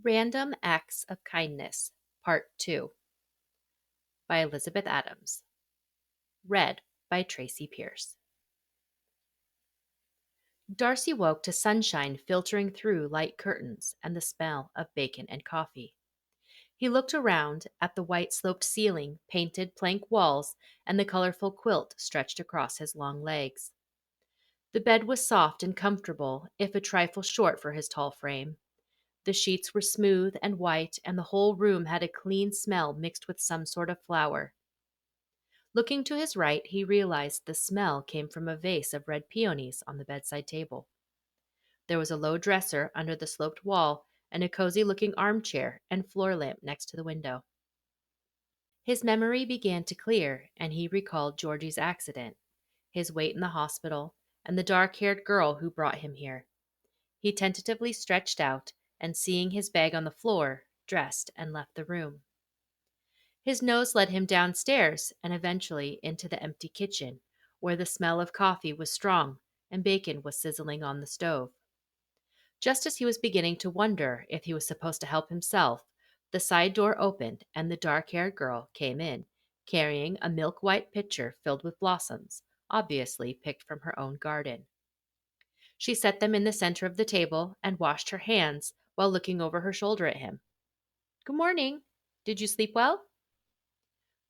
Random Acts of Kindness, Part 2 by Elizabeth Adams. Read by Tracie Pierce. Darcy woke to sunshine filtering through light curtains and the smell of bacon and coffee. He looked around at the white sloped ceiling, painted plank walls, and the colorful quilt stretched across his long legs. The bed was soft and comfortable, if a trifle short for his tall frame. The sheets were smooth and white, and the whole room had a clean smell mixed with some sort of flower. Looking to his right, he realized the smell came from a vase of red peonies on the bedside table. There was a low dresser under the sloped wall, and a cozy-looking armchair and floor lamp next to the window. His memory began to clear, and he recalled Georgie's accident, his wait in the hospital, and the dark-haired girl who brought him here. He tentatively stretched out, and seeing his bag on the floor, dressed and left the room. His nose led him downstairs and eventually into the empty kitchen, where the smell of coffee was strong and bacon was sizzling on the stove. Just as he was beginning to wonder if he was supposed to help himself, the side door opened and the dark-haired girl came in, carrying a milk-white pitcher filled with blossoms, obviously picked from her own garden. She set them in the center of the table and washed her hands while looking over her shoulder at him. "Good morning. Did you sleep well?"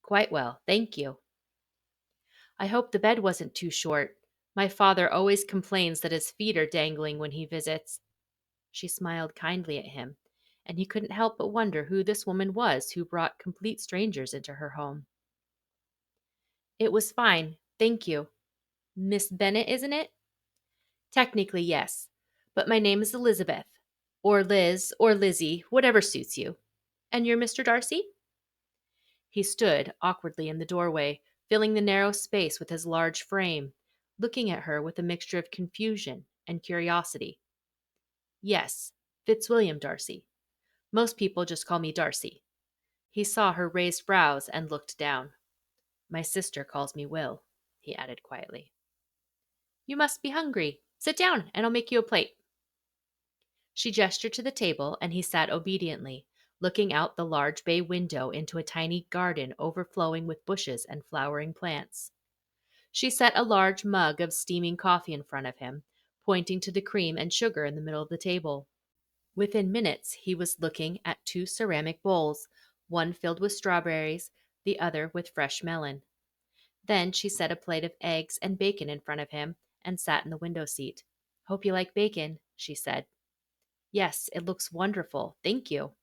"Quite well, thank you." "I hope the bed wasn't too short. My father always complains that his feet are dangling when he visits." She smiled kindly at him, and he couldn't help but wonder who this woman was who brought complete strangers into her home. "It was fine, thank you. Miss Bennet, isn't it?" "Technically, yes, but my name is Elizabeth, or Liz, or Lizzie, whatever suits you. And you're Mr. Darcy?" He stood awkwardly in the doorway, filling the narrow space with his large frame, looking at her with a mixture of confusion and curiosity. "Yes, Fitzwilliam Darcy. Most people just call me Darcy." He saw her raised brows and looked down. "My sister calls me Will," he added quietly. "You must be hungry. Sit down, and I'll make you a plate." She gestured to the table, and he sat obediently, looking out the large bay window into a tiny garden overflowing with bushes and flowering plants. She set a large mug of steaming coffee in front of him, pointing to the cream and sugar in the middle of the table. Within minutes, he was looking at two ceramic bowls, one filled with strawberries, the other with fresh melon. Then she set a plate of eggs and bacon in front of him and sat in the window seat. "Hope you like bacon," she said. "Yes, it looks wonderful. Thank you."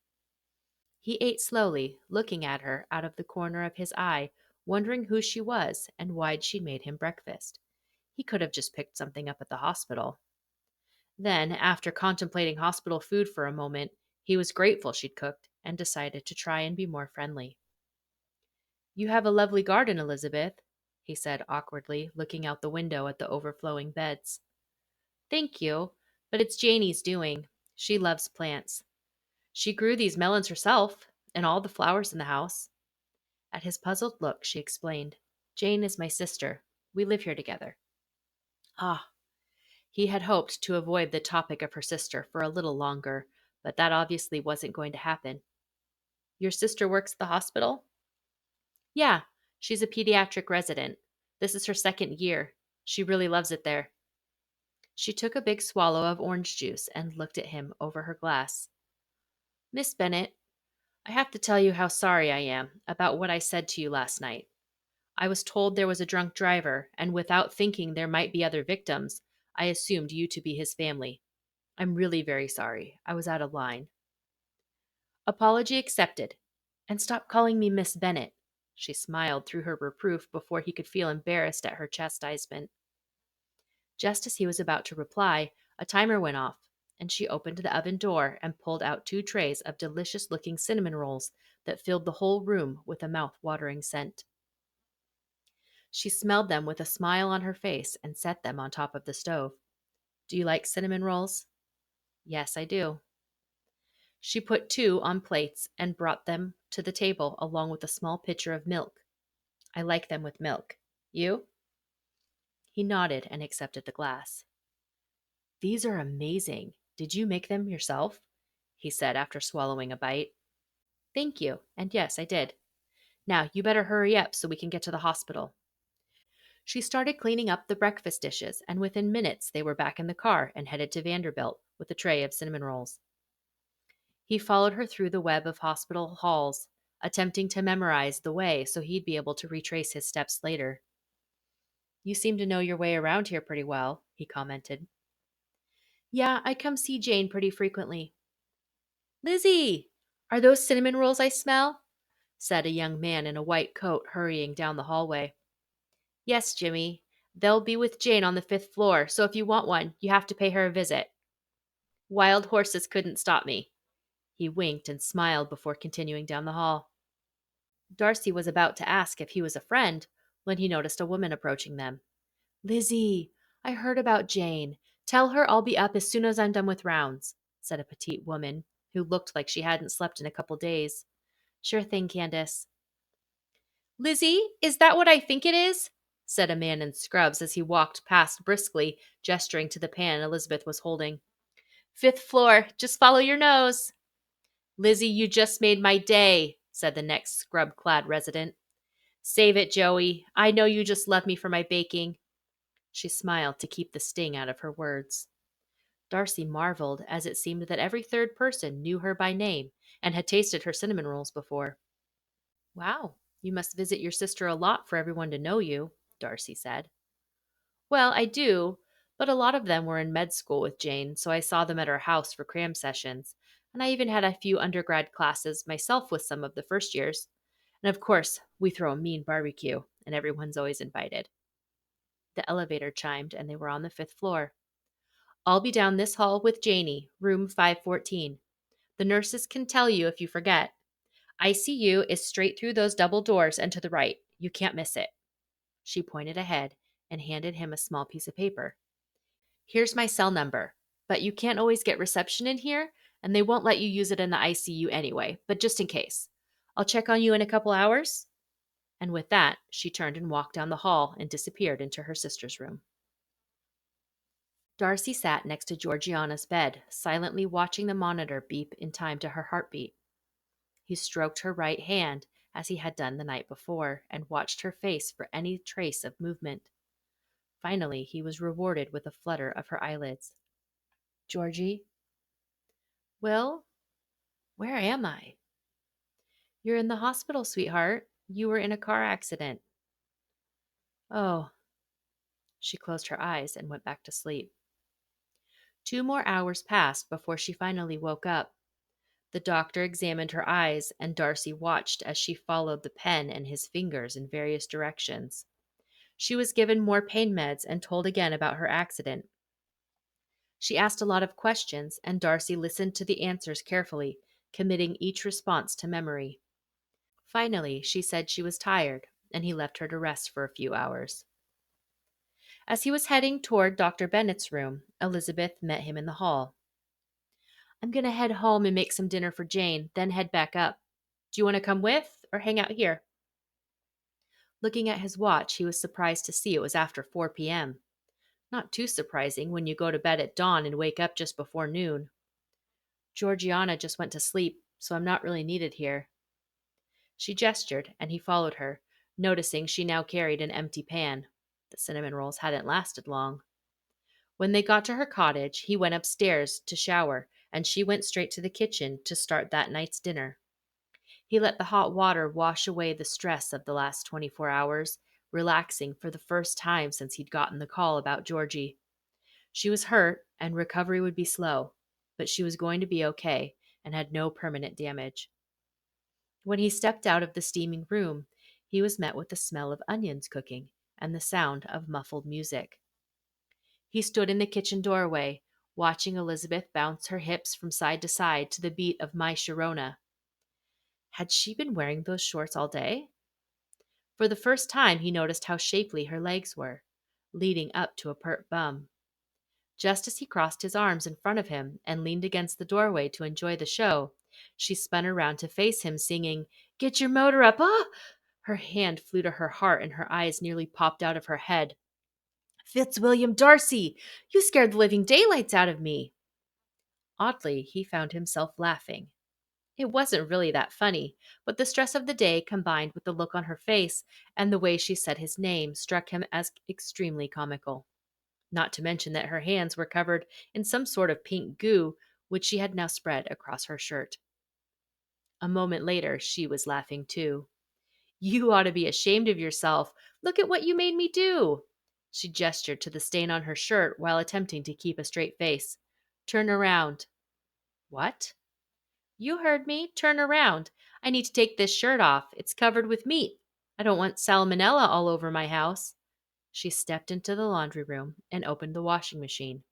He ate slowly, looking at her out of the corner of his eye, wondering who she was and why she'd made him breakfast. He could have just picked something up at the hospital. Then, after contemplating hospital food for a moment, he was grateful she'd cooked and decided to try and be more friendly. "You have a lovely garden, Elizabeth," he said awkwardly, looking out the window at the overflowing beds. "Thank you, but it's Janie's doing. She loves plants. She grew these melons herself, and all the flowers in the house." At his puzzled look, she explained, "Jane is my sister. We live here together." Ah, he had hoped to avoid the topic of her sister for a little longer, but that obviously wasn't going to happen. "Your sister works at the hospital?" "Yeah, she's a pediatric resident. This is her second year. She really loves it there." She took a big swallow of orange juice and looked at him over her glass. "Miss Bennet, I have to tell you how sorry I am about what I said to you last night. I was told there was a drunk driver, and without thinking there might be other victims, I assumed you to be his family. I'm really very sorry. I was out of line." "Apology accepted. And stop calling me Miss Bennet." She smiled through her reproof before he could feel embarrassed at her chastisement. Just as he was about to reply, a timer went off, and she opened the oven door and pulled out two trays of delicious-looking cinnamon rolls that filled the whole room with a mouth-watering scent. She smelled them with a smile on her face and set them on top of the stove. "Do you like cinnamon rolls?" "Yes, I do." She put two on plates and brought them to the table along with a small pitcher of milk. "I like them with milk. You?" He nodded and accepted the glass. "These are amazing. Did you make them yourself?" he said after swallowing a bite. Thank you, and yes, I did. Now, you better hurry up so we can get to the hospital. She started cleaning up the breakfast dishes, and within minutes they were back in the car and headed to Vanderbilt with a tray of cinnamon rolls. He followed her through the web of hospital halls, attempting to memorize the way so he'd be able to retrace his steps later. You seem to know your way around here pretty well, he commented. Yeah, I come see Jane pretty frequently. Lizzie, are those cinnamon rolls I smell? Said a young man in a white coat hurrying down the hallway. Yes, Jimmy. They'll be with Jane on the 5th floor, so if you want one, you have to pay her a visit. Wild horses couldn't stop me. He winked and smiled before continuing down the hall. Darcy was about to ask if he was a friend when he noticed a woman approaching them. Lizzie, I heard about Jane. Tell her I'll be up as soon as I'm done with rounds, said a petite woman who looked like she hadn't slept in a couple days. Sure thing, Candace. Lizzie, is that what I think it is? Said a man in scrubs as he walked past briskly, gesturing to the pan Elizabeth was holding. 5th floor, just follow your nose. Lizzie, you just made my day, said the next scrub-clad resident. Save it, Joey. I know you just love me for my baking. She smiled to keep the sting out of her words. Darcy marveled, as it seemed that every third person knew her by name and had tasted her cinnamon rolls before. Wow, you must visit your sister a lot for everyone to know you, Darcy said. Well, I do, but a lot of them were in med school with Jane, so I saw them at her house for cram sessions, and I even had a few undergrad classes myself with some of the first years. And of course, we throw a mean barbecue, and everyone's always invited. The elevator chimed, and they were on the 5th floor. I'll be down this hall with Janie, room 514. The nurses can tell you if you forget. ICU is straight through those double doors and to the right. You can't miss it. She pointed ahead and handed him a small piece of paper. Here's my cell number, but you can't always get reception in here, and they won't let you use it in the ICU anyway, but just in case. I'll check on you in a couple hours. And with that, she turned and walked down the hall and disappeared into her sister's room. Darcy sat next to Georgiana's bed, silently watching the monitor beep in time to her heartbeat. He stroked her right hand, as he had done the night before, and watched her face for any trace of movement. Finally, he was rewarded with a flutter of her eyelids. Georgie? Will? Where am I? You're in the hospital, sweetheart. You were in a car accident. Oh. She closed her eyes and went back to sleep. 2 more hours passed before she finally woke up. The doctor examined her eyes, and Darcy watched as she followed the pen and his fingers in various directions. She was given more pain meds and told again about her accident. She asked a lot of questions, and Darcy listened to the answers carefully, committing each response to memory. Finally, she said she was tired, and he left her to rest for a few hours. As he was heading toward Dr. Bennet's room, Elizabeth met him in the hall. I'm going to head home and make some dinner for Jane, then head back up. Do you want to come with or hang out here? Looking at his watch, he was surprised to see it was after 4 p.m. Not too surprising when you go to bed at dawn and wake up just before noon. Georgiana just went to sleep, so I'm not really needed here. She gestured, and he followed her, noticing she now carried an empty pan. The cinnamon rolls hadn't lasted long. When they got to her cottage, he went upstairs to shower, and she went straight to the kitchen to start that night's dinner. He let the hot water wash away the stress of the last 24 hours, relaxing for the first time since he'd gotten the call about Georgie. She was hurt, and recovery would be slow, but she was going to be okay and had no permanent damage. When he stepped out of the steaming room, he was met with the smell of onions cooking and the sound of muffled music. He stood in the kitchen doorway, watching Elizabeth bounce her hips from side to side to the beat of My Sharona. Had she been wearing those shorts all day? For the first time, he noticed how shapely her legs were, leading up to a pert bum. Just as he crossed his arms in front of him and leaned against the doorway to enjoy the show, she spun around to face him, singing, Get your motor up! Ah! Her hand flew to her heart and her eyes nearly popped out of her head. William Darcy! You scared the living daylights out of me! Oddly, he found himself laughing. It wasn't really that funny, but the stress of the day combined with the look on her face and the way she said his name struck him as extremely comical. Not to mention that her hands were covered in some sort of pink goo, which she had now spread across her shirt. A moment later, she was laughing too. You ought to be ashamed of yourself. Look at what you made me do. She gestured to the stain on her shirt while attempting to keep a straight face. Turn around. What? You heard me. Turn around. I need to take this shirt off. It's covered with meat. I don't want salmonella all over my house. She stepped into the laundry room and opened the washing machine.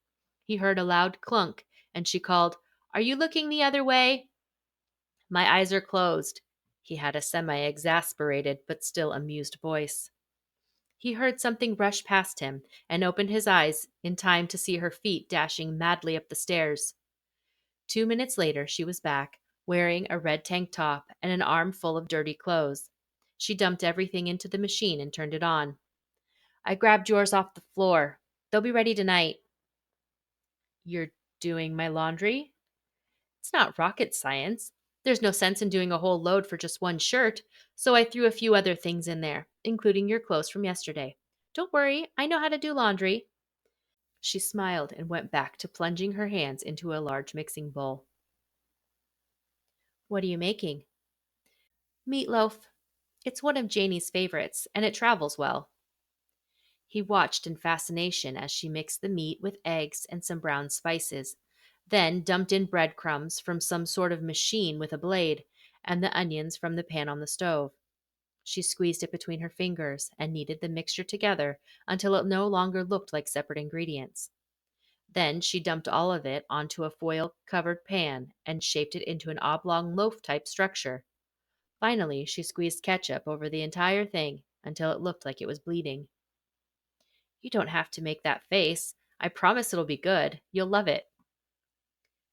He heard a loud clunk, and she called, Are you looking the other way? My eyes are closed. He had a semi exasperated but still amused voice. He heard something brush past him and opened his eyes in time to see her feet dashing madly up the stairs. 2 minutes later, she was back, wearing a red tank top and an arm full of dirty clothes. She dumped everything into the machine and turned it on. I grabbed yours off the floor. They'll be ready tonight. You're doing my laundry? It's not rocket science. There's no sense in doing a whole load for just one shirt, so I threw a few other things in there, including your clothes from yesterday. Don't worry, I know how to do laundry. She smiled and went back to plunging her hands into a large mixing bowl. What are you making? Meatloaf. It's one of Janie's favorites, and it travels well. He watched in fascination as she mixed the meat with eggs and some brown spices, then dumped in breadcrumbs from some sort of machine with a blade, and the onions from the pan on the stove. She squeezed it between her fingers and kneaded the mixture together until it no longer looked like separate ingredients. Then she dumped all of it onto a foil covered pan and shaped it into an oblong loaf type structure. Finally, she squeezed ketchup over the entire thing until it looked like it was bleeding. You don't have to make that face. I promise it'll be good. You'll love it.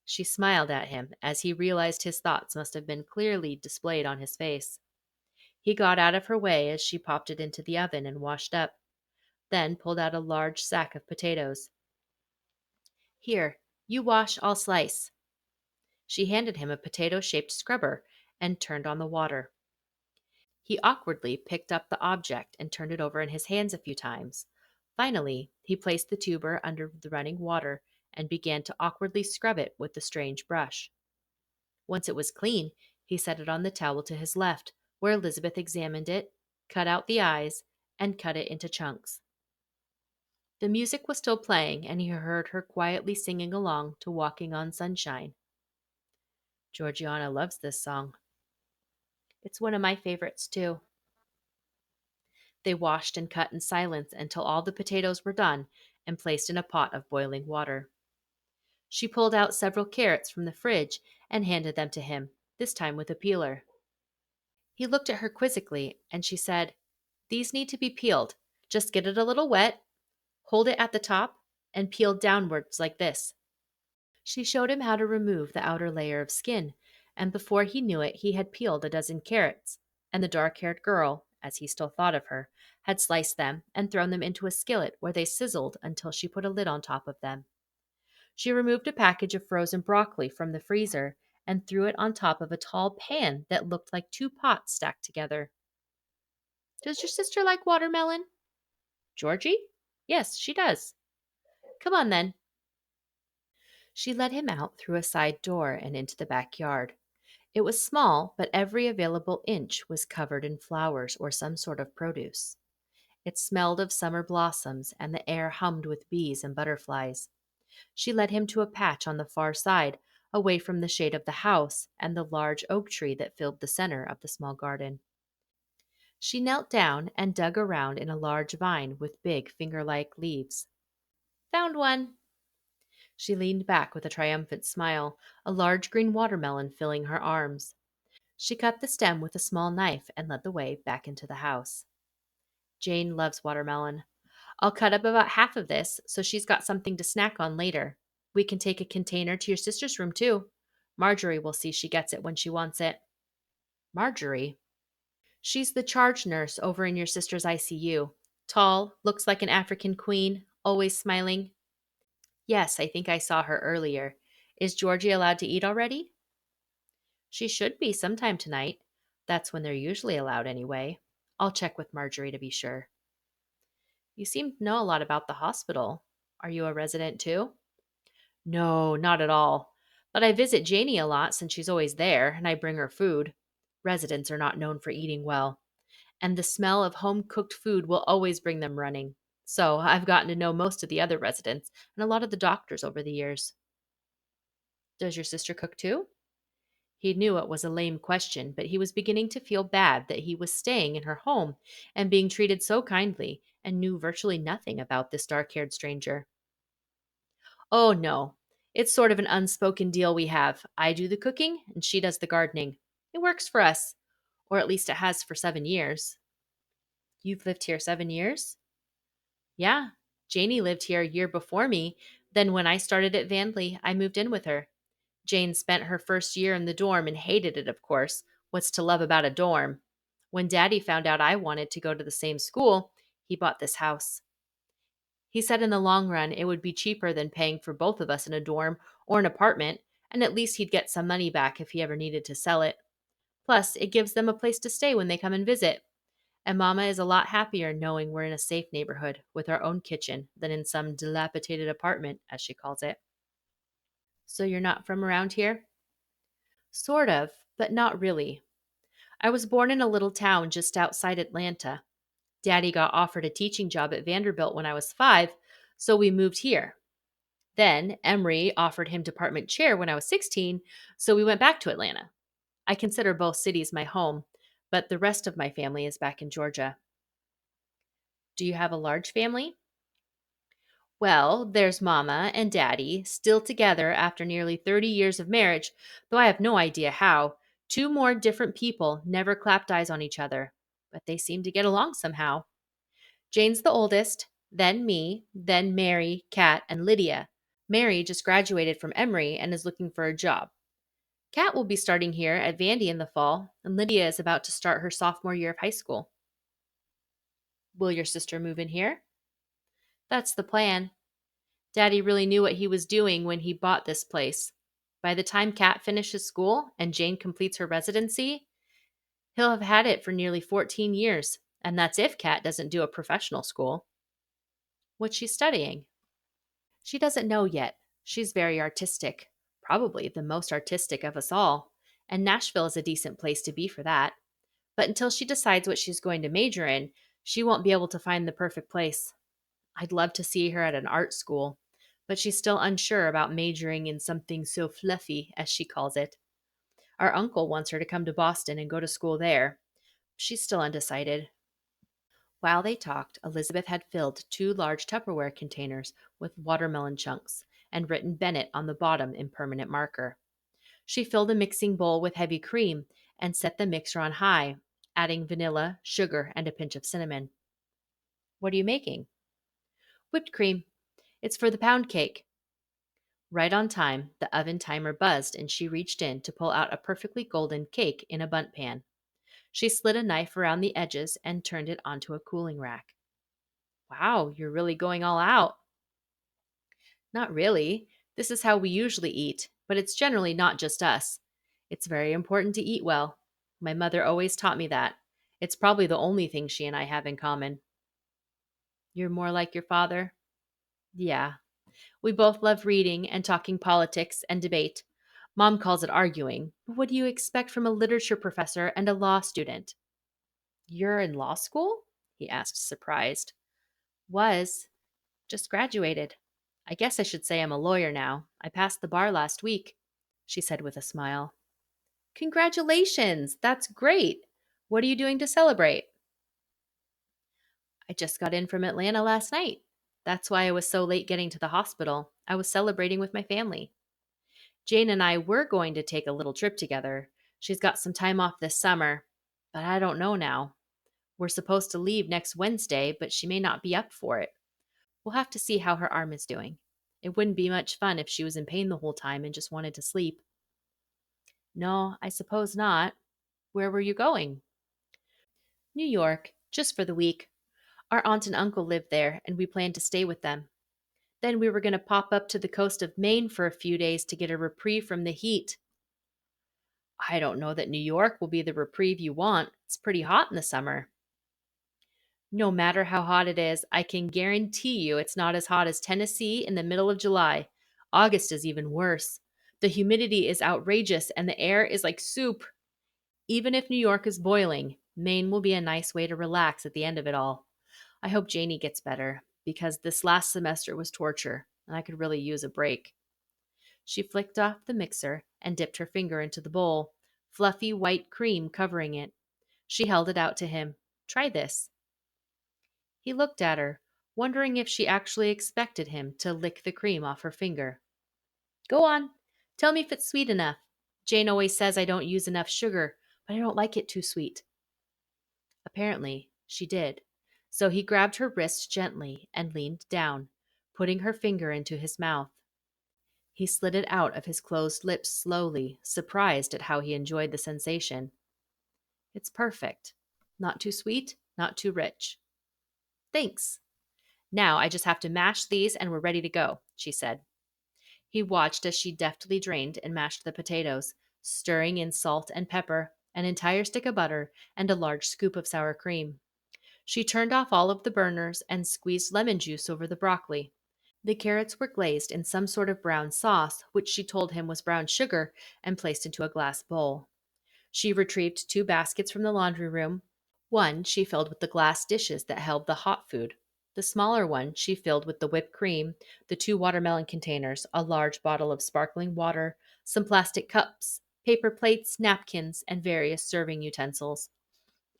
She smiled at him as he realized his thoughts must have been clearly displayed on his face. He got out of her way as she popped it into the oven and washed up, then pulled out a large sack of potatoes. Here, you wash, I'll slice. She handed him a potato shaped scrubber and turned on the water. He awkwardly picked up the object and turned it over in his hands a few times. Finally, he placed the tuber under the running water and began to awkwardly scrub it with the strange brush. Once it was clean, he set it on the towel to his left, where Elizabeth examined it, cut out the eyes, and cut it into chunks. The music was still playing, and he heard her quietly singing along to Walking on Sunshine. Georgiana loves this song. It's one of my favorites, too. They washed and cut in silence until all the potatoes were done and placed in a pot of boiling water. She pulled out several carrots from the fridge and handed them to him, this time with a peeler. He looked at her quizzically, and she said, These need to be peeled. Just get it a little wet, hold it at the top, and peel downwards like this. She showed him how to remove the outer layer of skin, and before he knew it, he had peeled a dozen carrots, and the dark-haired girl, as he still thought of her, had sliced them and thrown them into a skillet where they sizzled until she put a lid on top of them. She removed a package of frozen broccoli from the freezer and threw it on top of a tall pan that looked like two pots stacked together. Does your sister like watermelon? Georgie? Yes, she does. Come on then. She led him out through a side door and into the backyard. It was small, but every available inch was covered in flowers or some sort of produce. It smelled of summer blossoms, and the air hummed with bees and butterflies. She led him to a patch on the far side, away from the shade of the house and the large oak tree that filled the center of the small garden. She knelt down and dug around in a large vine with big finger-like leaves. Found one. She leaned back with a triumphant smile, a large green watermelon filling her arms. She cut the stem with a small knife and led the way back into the house. Jane loves watermelon. I'll cut up about half of this so she's got something to snack on later. We can take a container to your sister's room, too. Marjorie will see she gets it when she wants it. Marjorie? She's the charge nurse over in your sister's ICU. Tall, looks like an African queen, always smiling. Yes, I think I saw her earlier. Is Georgie allowed to eat already? She should be sometime tonight. That's when they're usually allowed anyway. I'll check with Marjorie to be sure. You seem to know a lot about the hospital. Are you a resident too? No, not at all. But I visit Janie a lot since she's always there, and I bring her food. Residents are not known for eating well, and the smell of home cooked food will always bring them running. So I've gotten to know most of the other residents and a lot of the doctors over the years. Does your sister cook too? He knew it was a lame question, but he was beginning to feel bad that he was staying in her home and being treated so kindly and knew virtually nothing about this dark haired stranger. Oh, no. It's sort of an unspoken deal we have. I do the cooking and she does the gardening. It works for us, or at least it has for 7 years. You've lived here 7 years? Yeah. Janie lived here a year before me. Then, when I started at Vandley, I moved in with her. Jane spent her first year in the dorm and hated it, of course. What's to love about a dorm? When Daddy found out I wanted to go to the same school, he bought this house. He said in the long run it would be cheaper than paying for both of us in a dorm or an apartment, and at least he'd get some money back if he ever needed to sell it. Plus, it gives them a place to stay when they come and visit. And Mama is a lot happier knowing we're in a safe neighborhood with our own kitchen than in some dilapidated apartment, as she calls it. So you're not from around here? Sort of, but not really. I was born in a little town just outside Atlanta. Daddy got offered a teaching job at Vanderbilt when I was 5, so we moved here. Then Emory offered him department chair when I was 16, so we went back to Atlanta. I consider both cities my home, but the rest of my family is back in Georgia. Do you have a large family? Well, there's Mama and Daddy, still together after nearly 30 years of marriage, though I have no idea how. Two more different people never clapped eyes on each other, but they seem to get along somehow. Jane's the oldest, then me, then Mary, Kat, and Lydia. Mary just graduated from Emory and is looking for a job. Kat will be starting here at Vandy in the fall, and Lydia is about to start her sophomore year of high school. Will your sister move in here? That's the plan. Daddy really knew what he was doing when he bought this place. By the time Kat finishes school and Jane completes her residency, he'll have had it for nearly 14 years, and that's if Kat doesn't do a professional school. What's she studying? She doesn't know yet. She's very artistic, probably the most artistic of us all, and Nashville is a decent place to be for that. But until she decides what she's going to major in, she won't be able to find the perfect place. I'd love to see her at an art school, but she's still unsure about majoring in something so fluffy, as she calls it. Our uncle wants her to come to Boston and go to school there. She's still undecided. While they talked, Elizabeth had filled 2 large Tupperware containers with watermelon chunks and written Bennet on the bottom in permanent marker. She filled a mixing bowl with heavy cream and set the mixer on high, adding vanilla, sugar, and a pinch of cinnamon. What are you making? Whipped cream. It's for the pound cake. Right on time, the oven timer buzzed and she reached in to pull out a perfectly golden cake in a bundt pan. She slid a knife around the edges and turned it onto a cooling rack. Wow, you're really going all out. Not really. This is how we usually eat, but it's generally not just us. It's very important to eat well. My mother always taught me that. It's probably the only thing she and I have in common. You're more like your father? Yeah. We both love reading and talking politics and debate. Mom calls it arguing, but what do you expect from a literature professor and a law student? You're in law school? He asked, surprised. Was. Just graduated. I guess I should say I'm a lawyer now. I passed the bar last week, she said with a smile. Congratulations! That's great! What are you doing to celebrate? I just got in from Atlanta last night. That's why I was so late getting to the hospital. I was celebrating with my family. Jane and I were going to take a little trip together. She's got some time off this summer, but I don't know now. We're supposed to leave next Wednesday, but she may not be up for it. We'll have to see how her arm is doing. It wouldn't be much fun if she was in pain the whole time and just wanted to sleep. No, I suppose not. Where were you going? New York, just for the week. Our aunt and uncle live there, and we plan to stay with them. Then we were going to pop up to the coast of Maine for a few days to get a reprieve from the heat. I don't know that New York will be the reprieve you want. It's pretty hot in the summer. No matter how hot it is, I can guarantee you it's not as hot as Tennessee in the middle of July. August is even worse. The humidity is outrageous and the air is like soup. Even if New York is boiling, Maine will be a nice way to relax at the end of it all. I hope Janie gets better, because this last semester was torture, and I could really use a break. She flicked off the mixer and dipped her finger into the bowl, fluffy white cream covering it. She held it out to him. Try this. He looked at her, wondering if she actually expected him to lick the cream off her finger. Go on. Tell me if it's sweet enough. Jane always says I don't use enough sugar, but I don't like it too sweet. Apparently, she did. So he grabbed her wrist gently and leaned down, putting her finger into his mouth. He slid it out of his closed lips slowly, surprised at how he enjoyed the sensation. It's perfect. Not too sweet, not too rich. Thanks. Now I just have to mash these and we're ready to go, she said. He watched as she deftly drained and mashed the potatoes, stirring in salt and pepper, an entire stick of butter, and a large scoop of sour cream. She turned off all of the burners and squeezed lemon juice over the broccoli. The carrots were glazed in some sort of brown sauce, which she told him was brown sugar, and placed into a glass bowl. She retrieved 2 baskets from the laundry room. One she filled with the glass dishes that held the hot food. The smaller one she filled with the whipped cream, the 2 watermelon containers, a large bottle of sparkling water, some plastic cups, paper plates, napkins, and various serving utensils.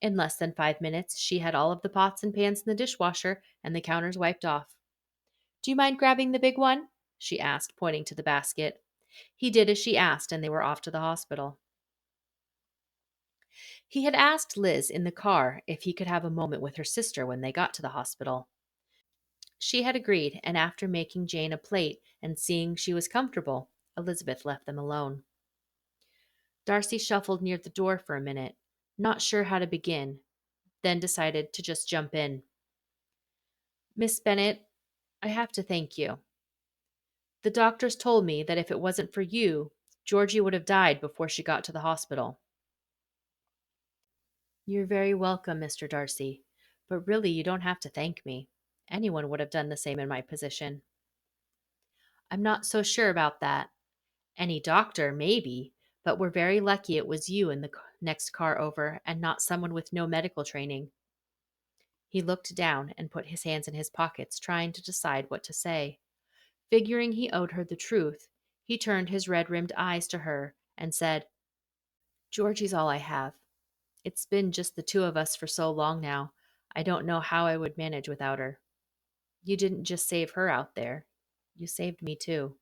In less than 5 minutes, she had all of the pots and pans in the dishwasher and the counters wiped off. Do you mind grabbing the big one? She asked, pointing to the basket. He did as she asked, and they were off to the hospital. He had asked Liz in the car if he could have a moment with her sister when they got to the hospital. She had agreed, and after making Jane a plate and seeing she was comfortable, Elizabeth left them alone. Darcy shuffled near the door for a minute, not sure how to begin, then decided to just jump in. Miss Bennet, I have to thank you. The doctors told me that if it wasn't for you, Georgie would have died before she got to the hospital. You're very welcome, Mr. Darcy, but really you don't have to thank me. Anyone would have done the same in my position. I'm not so sure about that. Any doctor, maybe, but we're very lucky it was you in the next car over and not someone with no medical training. He looked down and put his hands in his pockets, trying to decide what to say. Figuring he owed her the truth, he turned his red-rimmed eyes to her and said, Georgie's all I have. It's been just the 2 of us for so long now, I don't know how I would manage without her. You didn't just save her out there. You saved me too.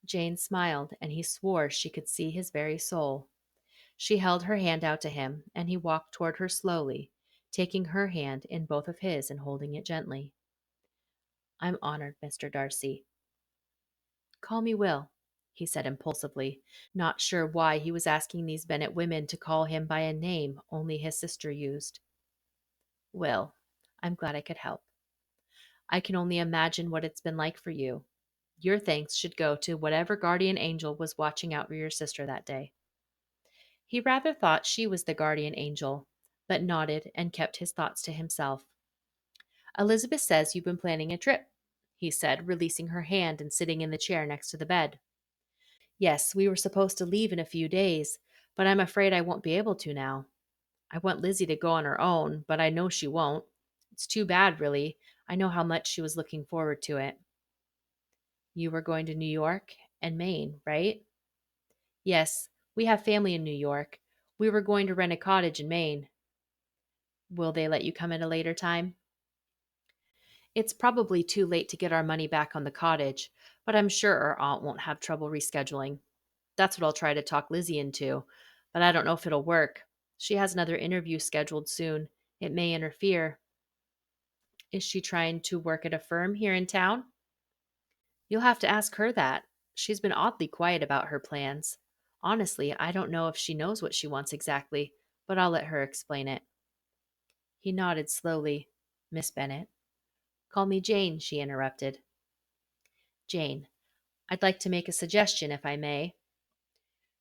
Jane smiled, and he swore she could see his very soul. She held her hand out to him, and he walked toward her slowly, taking her hand in both of his and holding it gently. I'm honored, Mr. Darcy. Call me Will, he said impulsively, not sure why he was asking these Bennet women to call him by a name only his sister used. Will, I'm glad I could help. I can only imagine what it's been like for you. Your thanks should go to whatever guardian angel was watching out for your sister that day. He rather thought she was the guardian angel, but nodded and kept his thoughts to himself. Elizabeth says you've been planning a trip, he said, releasing her hand and sitting in the chair next to the bed. Yes, we were supposed to leave in a few days, but I'm afraid I won't be able to now. I want Lizzie to go on her own, but I know she won't. It's too bad, really. I know how much she was looking forward to it. You were going to New York and Maine, right? Yes, we have family in New York. We were going to rent a cottage in Maine. Will they let you come at a later time? It's probably too late to get our money back on the cottage, but I'm sure our aunt won't have trouble rescheduling. That's what I'll try to talk Lizzie into, but I don't know if it'll work. She has another interview scheduled soon. It may interfere. Is she trying to work at a firm here in town? You'll have to ask her that. She's been oddly quiet about her plans. Honestly, I don't know if she knows what she wants exactly, but I'll let her explain it. He nodded slowly. Miss Bennet, Call me Jane, she interrupted. Jane, I'd like to make a suggestion, if I may.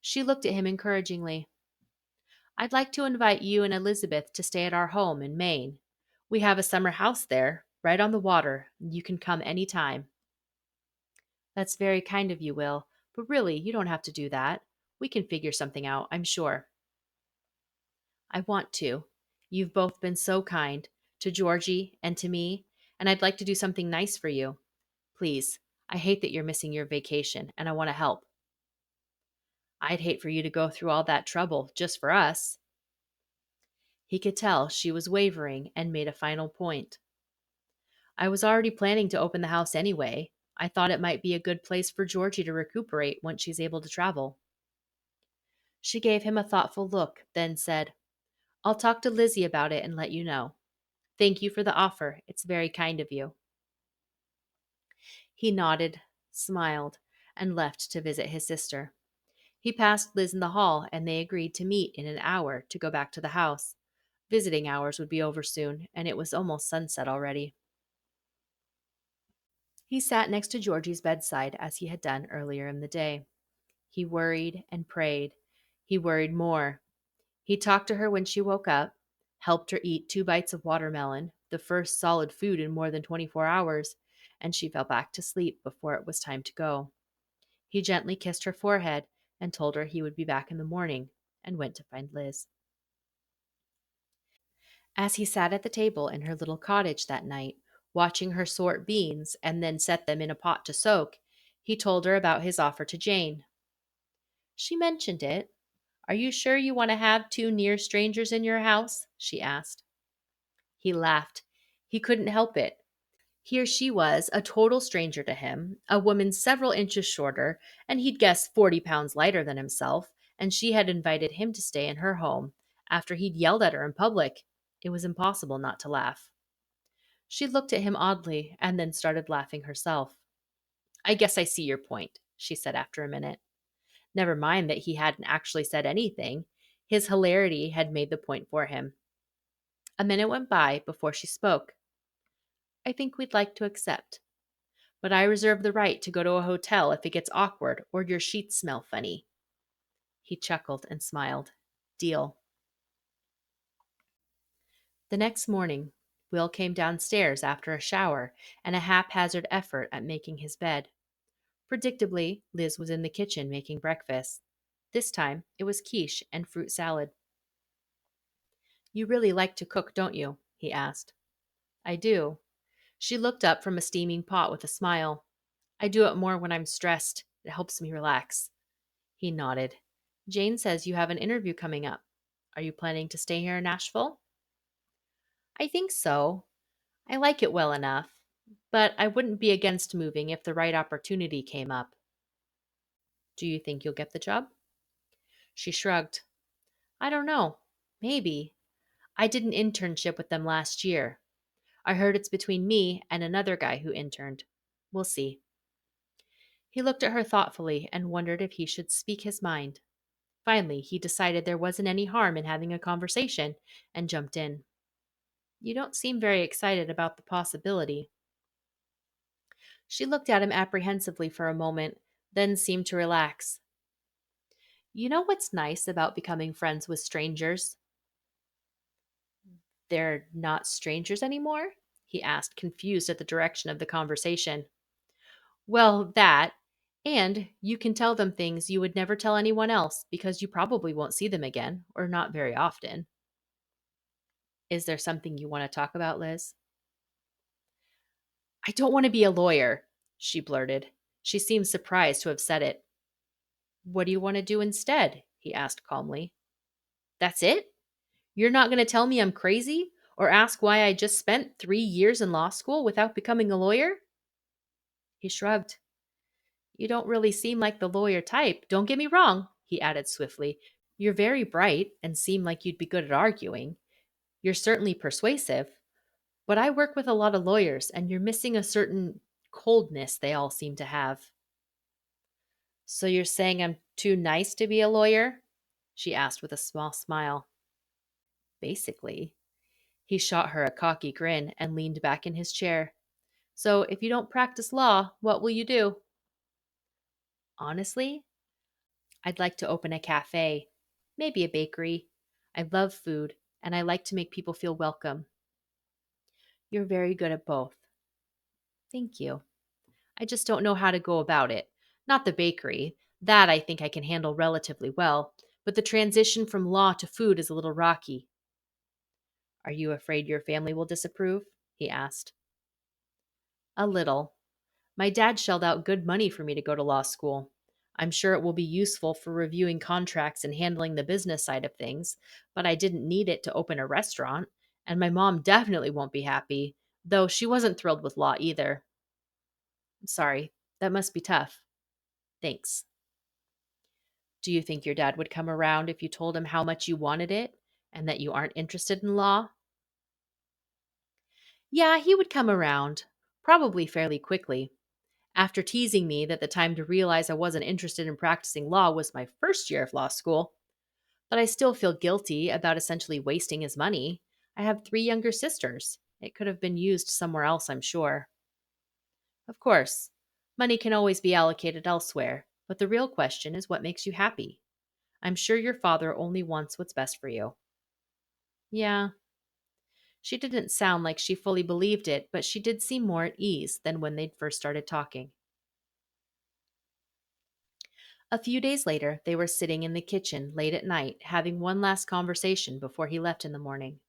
She looked at him encouragingly. I'd like to invite you and Elizabeth to stay at our home in Maine. We have a summer house there, right on the water. You can come any time. That's very kind of you, Will, but really, you don't have to do that. We can figure something out, I'm sure. I want to. You've both been so kind, to Georgie and to me, and I'd like to do something nice for you. Please, I hate that you're missing your vacation, and I want to help. I'd hate for you to go through all that trouble just for us. He could tell she was wavering and made a final point. I was already planning to open the house anyway. I thought it might be a good place for Georgie to recuperate once she's able to travel. She gave him a thoughtful look, then said, I'll talk to Lizzie about it and let you know. Thank you for the offer. It's very kind of you. He nodded, smiled, and left to visit his sister. He passed Liz in the hall, and they agreed to meet in an hour to go back to the house. Visiting hours would be over soon, and it was almost sunset already. He sat next to Georgie's bedside as he had done earlier in the day. He worried and prayed. He worried more. He talked to her when she woke up, helped her eat 2 bites of watermelon, the first solid food in more than 24 hours, and she fell back to sleep before it was time to go. He gently kissed her forehead and told her he would be back in the morning, and went to find Liz. As he sat at the table in her little cottage that night, watching her sort beans and then set them in a pot to soak, he told her about his offer to Jane. She mentioned it. Are you sure you want to have 2 near strangers in your house? She asked. He laughed. He couldn't help it. Here she was, a total stranger to him, a woman several inches shorter, and he'd guessed 40 pounds lighter than himself, and she had invited him to stay in her home after he'd yelled at her in public. It was impossible not to laugh. She looked at him oddly and then started laughing herself. I guess I see your point, she said after a minute. Never mind that he hadn't actually said anything. His hilarity had made the point for him. A minute went by before she spoke. I think we'd like to accept. But I reserve the right to go to a hotel if it gets awkward or your sheets smell funny. He chuckled and smiled. Deal. The next morning, Will came downstairs after a shower and a haphazard effort at making his bed. Predictably, Liz was in the kitchen making breakfast. This time, it was quiche and fruit salad. You really like to cook, don't you? He asked. I do. She looked up from a steaming pot with a smile. I do it more when I'm stressed. It helps me relax. He nodded. Jane says you have an interview coming up. Are you planning to stay here in Nashville? I think so. I like it well enough, but I wouldn't be against moving if the right opportunity came up. Do you think you'll get the job? She shrugged. I don't know. Maybe. I did an internship with them last year. I heard it's between me and another guy who interned. We'll see. He looked at her thoughtfully and wondered if he should speak his mind. Finally, he decided there wasn't any harm in having a conversation and jumped in. You don't seem very excited about the possibility. She looked at him apprehensively for a moment, then seemed to relax. You know what's nice about becoming friends with strangers? They're not strangers anymore? He asked, confused at the direction of the conversation. Well, that. And you can tell them things you would never tell anyone else because you probably won't see them again, or not very often. Is there something you want to talk about, Liz? I don't want to be a lawyer, she blurted. She seemed surprised to have said it. What do you want to do instead? He asked calmly. That's it? You're not going to tell me I'm crazy or ask why I just spent 3 years in law school without becoming a lawyer? He shrugged. You don't really seem like the lawyer type. Don't get me wrong, he added swiftly. You're very bright and seem like you'd be good at arguing. You're certainly persuasive. But I work with a lot of lawyers, and you're missing a certain coldness they all seem to have. So you're saying I'm too nice to be a lawyer? She asked with a small smile. Basically. He shot her a cocky grin and leaned back in his chair. So if you don't practice law, what will you do? Honestly, I'd like to open a cafe, maybe a bakery. I love food, and I like to make people feel welcome. You're very good at both. Thank you. I just don't know how to go about it. Not the bakery. That I think I can handle relatively well, but the transition from law to food is a little rocky. Are you afraid your family will disapprove? He asked. A little. My dad shelled out good money for me to go to law school. I'm sure it will be useful for reviewing contracts and handling the business side of things, but I didn't need it to open a restaurant, and my mom definitely won't be happy, though she wasn't thrilled with law either. Sorry, that must be tough. Thanks. Do you think your dad would come around if you told him how much you wanted it and that you aren't interested in law? Yeah, he would come around, probably fairly quickly. After teasing me that the time to realize I wasn't interested in practicing law was my first year of law school. But I still feel guilty about essentially wasting his money. I have 3 younger sisters. It could have been used somewhere else, I'm sure. Of course, money can always be allocated elsewhere, but the real question is what makes you happy. I'm sure your father only wants what's best for you. Yeah, she didn't sound like she fully believed it, but she did seem more at ease than when they'd first started talking. A few days later, they were sitting in the kitchen late at night, having one last conversation before he left in the morning.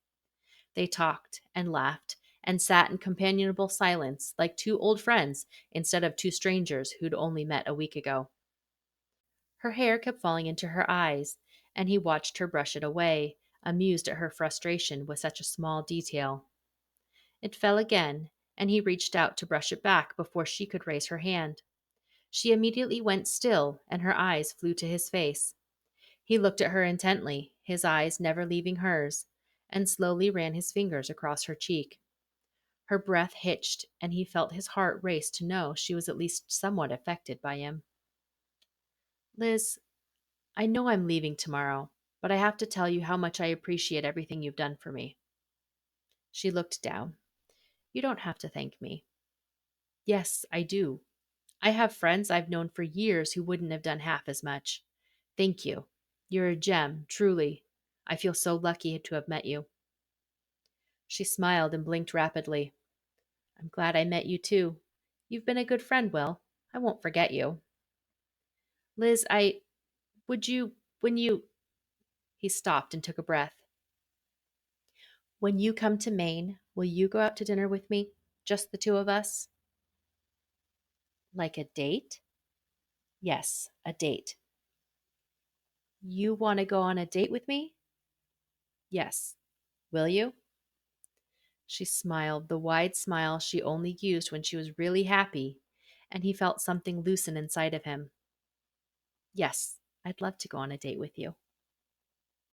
They talked and laughed and sat in companionable silence like two old friends instead of two strangers who'd only met a week ago. Her hair kept falling into her eyes, and he watched her brush it away, amused at her frustration with such a small detail. It fell again, and he reached out to brush it back before she could raise her hand. She immediately went still, and her eyes flew to his face. He looked at her intently, his eyes never leaving hers, and slowly ran his fingers across her cheek. Her breath hitched, and he felt his heart race to know she was at least somewhat affected by him. Liz, I know I'm leaving tomorrow, but I have to tell you how much I appreciate everything you've done for me. She looked down. You don't have to thank me. Yes, I do. I have friends I've known for years who wouldn't have done half as much. Thank you. You're a gem, truly. I feel so lucky to have met you. She smiled and blinked rapidly. I'm glad I met you too. You've been a good friend, Will. I won't forget you. Liz, would you, when you, he stopped and took a breath. When you come to Maine, will you go out to dinner with me? Just the two of us? Like a date? Yes, a date. You want to go on a date with me? Yes. Will you? She smiled, the wide smile she only used when she was really happy, and he felt something loosen inside of him. Yes, I'd love to go on a date with you.